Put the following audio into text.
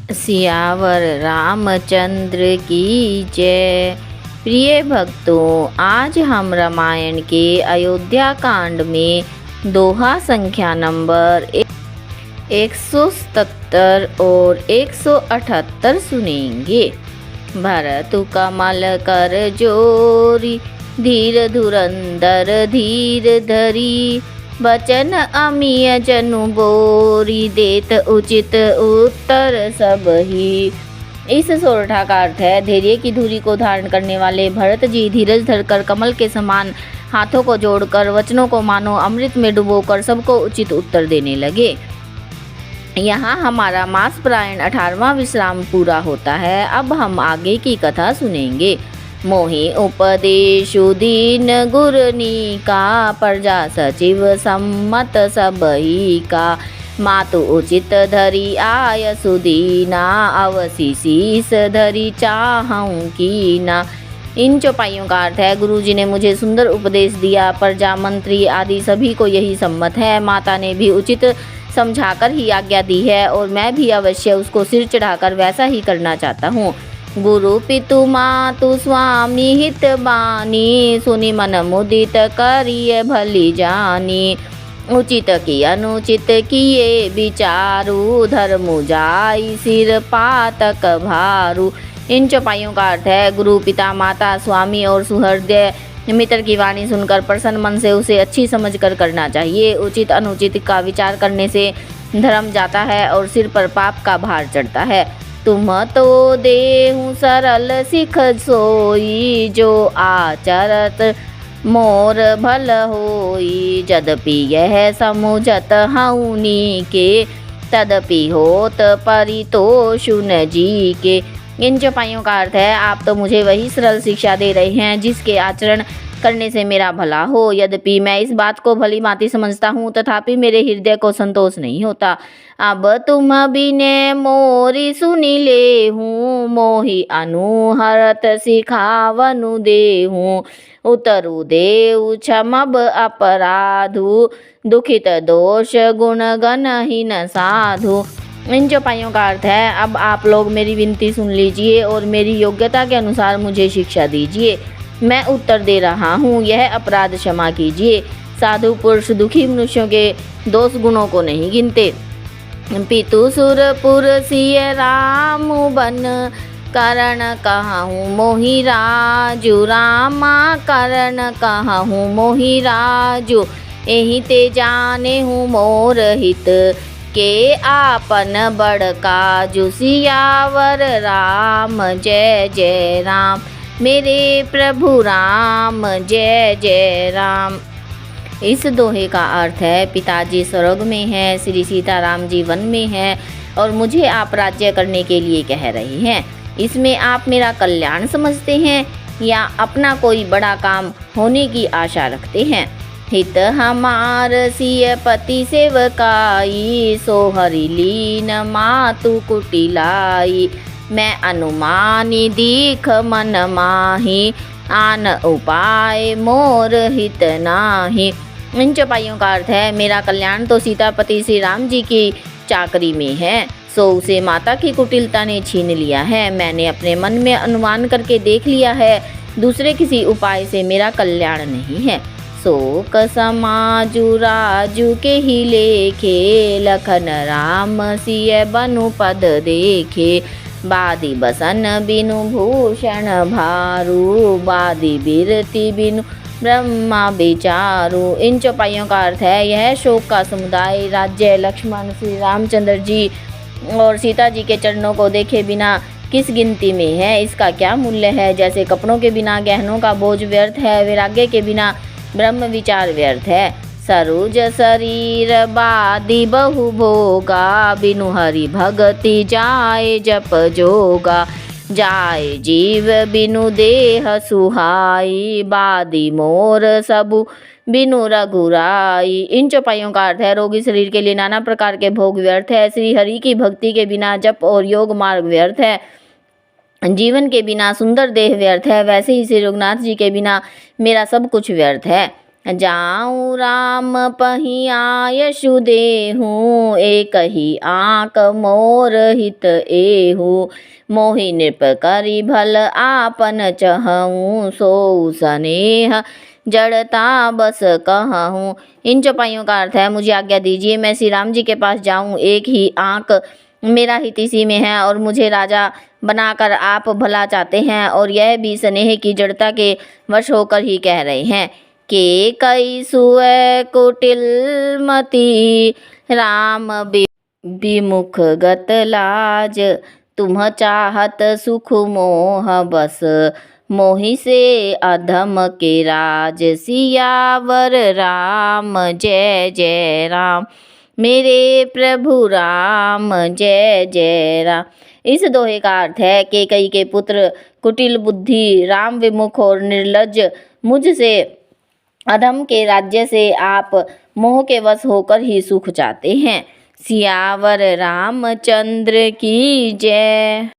सियावर रामचंद्र की जय। प्रिय भक्तों, आज हम रामायण के अयोध्या कांड में दोहा संख्या नंबर 177 और 178 सुनेंगे। भरत कमल कर जोरी, धीर धुरंधर धीर धरी, बचन अमिय जनु बोरी, देत उचित उत्तर सब ही। इस सोरठा का अर्थ है, धैर्य की धुरी को धारण करने वाले भरत जी धीरज धरकर कमल के समान हाथों को जोड़कर वचनों को मानो अमृत में डुबोकर सबको उचित उत्तर देने लगे। यहाँ हमारा मासपरायण 18वां विश्राम पूरा होता है। अब हम आगे की कथा सुनेंगे। मोहि उपदेशु दीन गुरनी का, प्रजा सचिव सम्मत सबही का, मातु उचित धरी आय सुदीना, अवसी शीस धरी चाहूं कीना। इन चौपाइयों का अर्थ है, गुरुजी ने मुझे सुंदर उपदेश दिया, प्रजा मंत्री आदि सभी को यही सम्मत है, माता ने भी उचित समझाकर ही आज्ञा दी है और मैं भी अवश्य उसको सिर चढ़ाकर वैसा ही करना चाहता हूँ। गुरु पितु मातु स्वामी हित बानी, सुनि मन मुदित करिए भली जानी, उचित की अनुचित किए विचारु, धर्मु जाई सिर पातक भारू। इन चौपाइयों का अर्थ है, गुरु पिता माता स्वामी और सुहृदय मित्र की वाणी सुनकर प्रसन्न मन से उसे अच्छी समझकर करना चाहिए। उचित अनुचित का विचार करने से धर्म जाता है और सिर पर पाप का भार चढ़ता है। तुम तो देहु सरल सिख सोई, जो आचरत मोर भल होई, जदपि यह समुझत हऊनी के, तदपि होत परितोषु न जी के। इन चौपाइयों का अर्थ है, आप तो मुझे वही सरल शिक्षा दे रहे हैं जिसके आचरण करने से मेरा भला हो। यद्यपि मैं इस बात को भली भांति समझता हूँ, तथापि मेरे हृदय को संतोष नहीं होता। अब तुम बिने मोरी सुनी ले हूँ, मोहि अनुहरत सिखावनु दे हूँ, उतरु देऊ क्षमब अपराधु, दुखित दोष गुण गण ही न साधु। इन चौपाइयों का अर्थ है, अब आप लोग मेरी विनती सुन लीजिए और मेरी योग्यता के अनुसार मुझे शिक्षा दीजिए। मैं उत्तर दे रहा हूँ, यह अपराध क्षमा कीजिए। साधु पुरुष दुखी मनुष्यों के दोष गुणों को नहीं गिनते। पितु सुरपुर सिय राम बन, करण कहूँ मोहि राजु, रामा करण कहूँ मोहि राजु, एहि ते जाने हूँ मोर हित, के आपन बड़का जो। सियावर राम जय जय राम, मेरे प्रभु राम जय जय राम। इस दोहे का अर्थ है, पिताजी स्वर्ग में हैं, श्री सीताराम जी वन में हैं और मुझे आप राज्य करने के लिए कह रहे हैं। इसमें आप मेरा कल्याण समझते हैं या अपना कोई बड़ा काम होने की आशा रखते हैं। हित हमार सिय पति सेवकाई, सो हरि लीन मातु कुटिलाई, मैं अनुमानी दीख मन माही, आन उपाय मोर हित नाही। इन चौपाइयों का अर्थ है, मेरा कल्याण तो सीतापति श्री राम जी की चाकरी में है, सो उसे माता की कुटिलता ने छीन लिया है। मैंने अपने मन में अनुमान करके देख लिया है, दूसरे किसी उपाय से मेरा कल्याण नहीं है। शोक समाजु राजू के ही लेखे, लखन राम सिय बनु पद देखे, बादी बसन बिनु भूषण भारू, बादी बिरति बिनु ब्रह्मा विचारू। इन चौपाइयों का अर्थ है, यह शोक का समुदाय राज्य लक्ष्मण श्री रामचंद्र जी और सीता जी के चरणों को देखे बिना किस गिनती में है, इसका क्या मूल्य है। जैसे कपड़ों के बिना गहनों का बोझ व्यर्थ है, वैराग्य के बिना ब्रह्म विचार व्यर्थ है। सरोज शरीर बादी बहु भोगा, बिनु हरि भगति जाए जप जोगा, जाए जीव बिनु देह सुहाई, बादी मोर सबु बिनु रघुराई। इन चौपाइयों का अर्थ है, रोगी शरीर के लिए नाना प्रकार के भोग व्यर्थ है, श्री हरि की भक्ति के बिना जप और योग मार्ग व्यर्थ है, जीवन के बिना सुंदर देह व्यर्थ है, वैसे ही श्री रघुनाथ जी के बिना मेरा सब कुछ व्यर्थ है। जाऊँ राम पहिया यशु देहूँ, एक ही आँक मोर हित एहू। मोहि नृप करि भल आपन चहऊँ, सोऊ सनेह जड़ता बस कहूँ। इन चौपाइयों का अर्थ है, मुझे आज्ञा दीजिए मैं श्री राम जी के पास जाऊँ। एक ही आँक मेरा हित इसी में है और मुझे राजा बनाकर आप भला चाहते हैं, और यह भी स्नेह की जड़ता के वश होकर ही कह रहे हैं। के कई सुअ कुटिल मति, राम विमुख गत लाज। तुम चाहत सुख मोह बस, मोहि से अधम के राज। सियावर राम जय जय राम, मेरे प्रभु राम जय जय राम। इस दोहे का अर्थ है कि कैकेयी के पुत्र कुटिल बुद्धि, राम विमुख और निर्लज्ज, मुझसे अधम के राज्य से आप मोह के वश होकर ही सुख चाहते हैं। सियावर रामचंद्र की जय।